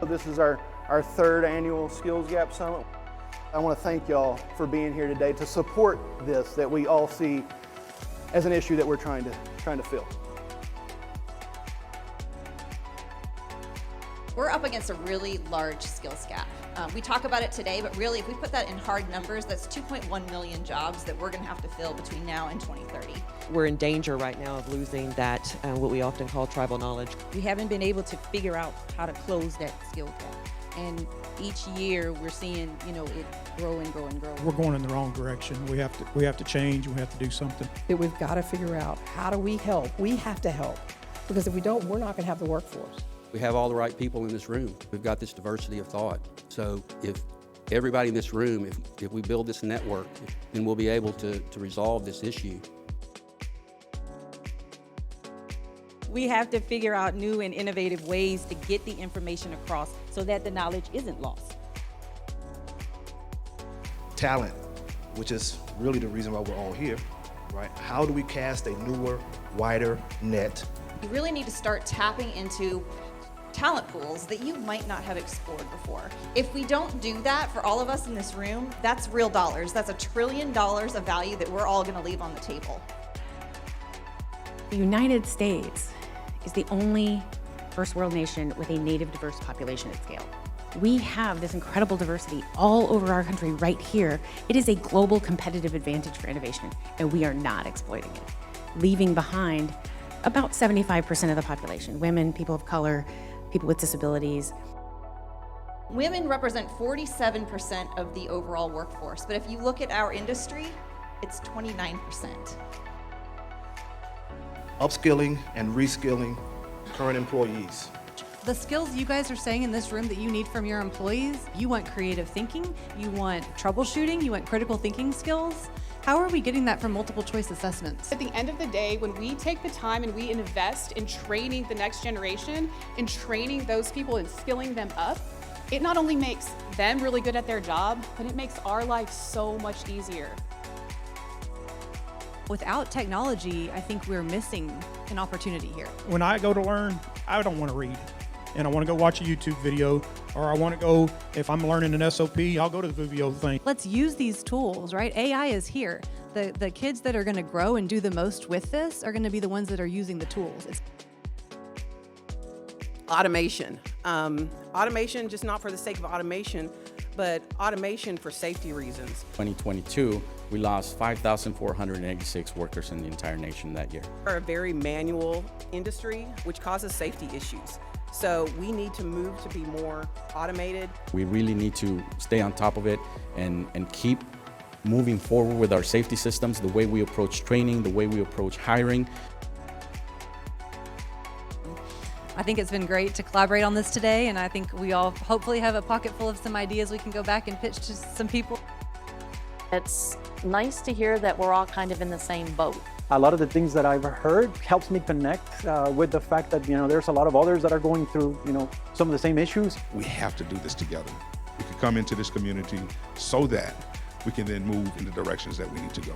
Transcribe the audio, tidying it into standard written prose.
This is our third annual Skills Gap Summit. I want to thank y'all for being here today to support this that we all see as an issue that we're trying to fill. We're up against a really large skills gap. We talk about it today, but really if we put that in hard numbers, that's 2.1 million jobs that we're going to have to fill between now and 2030. We're in danger right now of losing that, what we often call tribal knowledge. We haven't been able to figure out how to close that skill gap. And each year we're seeing, it grow and grow and grow. We're going in the wrong direction. We have to change. We have to do something. That we've got to figure out, how do we help? We have to help, because if we don't, we're not going to have the workforce. We have all the right people in this room. We've got this diversity of thought. So if everybody in this room, if we build this network, then we'll be able to resolve this issue. We have to figure out new and innovative ways to get the information across so that the knowledge isn't lost. Talent, which is really the reason why we're all here, right? How do we cast a newer, wider net? You really need to start tapping into talent pools that you might not have explored before. If we don't do that for all of us in this room, that's real dollars. That's $1 trillion of value that we're all going to leave on the table. The United States is the only first world nation with a native diverse population at scale. We have this incredible diversity all over our country right here. It is a global competitive advantage for innovation, and we are not exploiting it, leaving behind about 75% of the population: women, people of color, people with disabilities. Women represent 47% of the overall workforce, but if you look at our industry, it's 29%. Upskilling and reskilling current employees. The skills you guys are saying in this room that you need from your employees, you want creative thinking, you want troubleshooting, you want critical thinking skills. How are we getting that from multiple choice assessments? At the end of the day, when we take the time and we invest in training the next generation, in training those people and skilling them up, it not only makes them really good at their job, but it makes our life so much easier. Without technology, I think we're missing an opportunity here. When I go to learn, I don't want to read. And I want to go watch a YouTube video, or I want to go, if I'm learning an SOP, I'll go to the Voovio thing. Let's use these tools, right? AI is here. The kids that are going to grow and do the most with this are going to be the ones that are using the tools. Automation. Automation, just not for the sake of automation, but automation for safety reasons. 2022, we lost 5,486 workers in the entire nation that year. We're a very manual industry, which causes safety issues. So we need to move to be more automated. We really need to stay on top of it and keep moving forward with our safety systems, the way we approach training, the way we approach hiring. I think it's been great to collaborate on this today, and I think we all hopefully have a pocket full of some ideas we can go back and pitch to some people. It's nice to hear that we're all kind of in the same boat. A lot of the things that I've heard helps me connect with the fact that, there's a lot of others that are going through, some of the same issues. We have to do this together. We can come into this community so that we can then move in the directions that we need to go.